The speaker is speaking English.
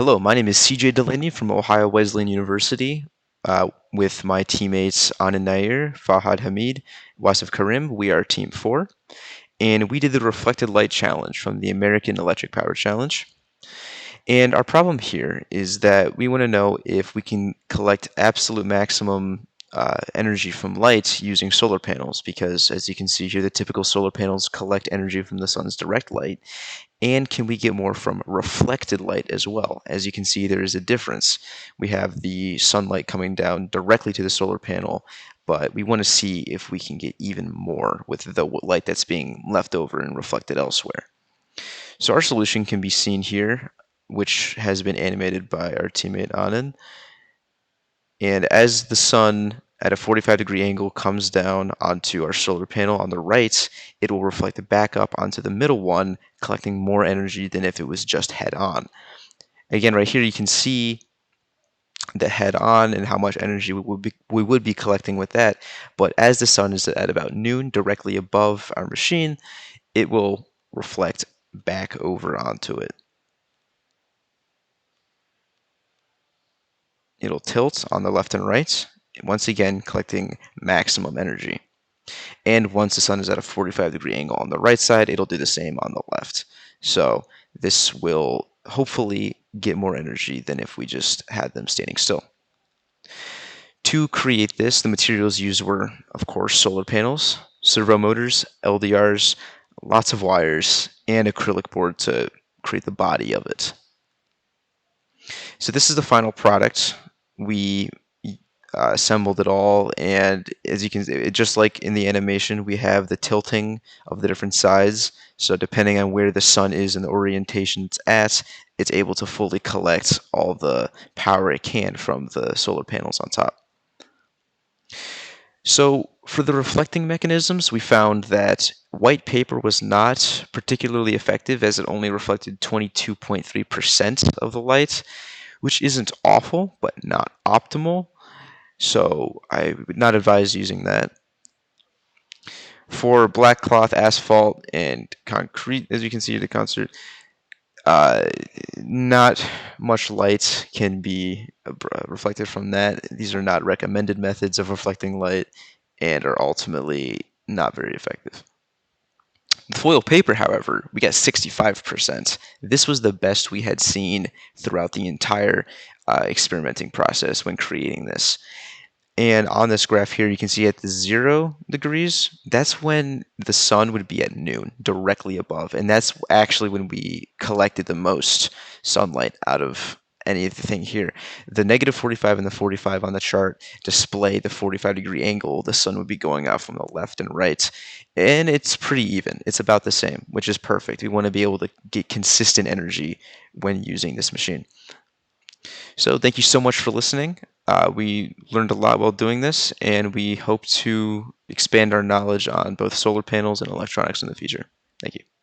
Hello, my name is CJ Delaney from Ohio Wesleyan University. With my teammates Anand Nair, Fahad Hamid, Wasif Karim, we are Team 4, and we did the Reflected Light Challenge from the American Electric Power Challenge. And our problem here is that we want to know if we can collect absolute maximum energy from light using solar panels, because as you can see here, the typical solar panels collect energy from the sun's direct light. And can we get more from reflected light as well? As you can see, there is a difference. We have the sunlight coming down directly to the solar panel, but we want to see if we can get even more with the light that's being left over and reflected elsewhere. So our solution can be seen here, which has been animated by our teammate Anand. And as the sun at a 45-degree angle comes down onto our solar panel on the right, it will reflect back up onto the middle one, collecting more energy than if it was just head on. Again, right here you can see the head on and how much energy we would be collecting with that. But as the sun is at about noon, directly above our machine, it will reflect back over onto it. It'll tilt on the left and right, once again collecting maximum energy. And once the sun is at a 45-degree angle on the right side, it'll do the same on the left. So this will hopefully get more energy than if we just had them standing still. To create this, the materials used were, of course, solar panels, servo motors, LDRs, lots of wires, and acrylic board to create the body of it. So this is the final product. We assembled it all, and as you can see, just like in the animation, we have the tilting of the different sides. So depending on where the sun is and the orientation it's at, it's able to fully collect all the power it can from the solar panels on top. So for the reflecting mechanisms, we found that white paper was not particularly effective, as it only reflected 22.3% of the light, which isn't awful, but not optimal. So I would not advise using that. For black cloth, asphalt, and concrete, as you can see at the concert, uh, not much light can be reflected from that. These are not recommended methods of reflecting light and are ultimately not very effective. The foil paper, however, we got 65%. This was the best we had seen throughout the entire experimenting process when creating this. And on this graph here, you can see at the 0 degrees, that's when the sun would be at noon, directly above. And that's actually when we collected the most sunlight out of anything here. The negative 45 and the 45 on the chart display the 45-degree angle the sun would be going out from the left and right. And it's pretty even. It's about the same, which is perfect. We want to be able to get consistent energy when using this machine. So thank you so much for listening. We learned a lot while doing this, and we hope to expand our knowledge on both solar panels and electronics in the future. Thank you.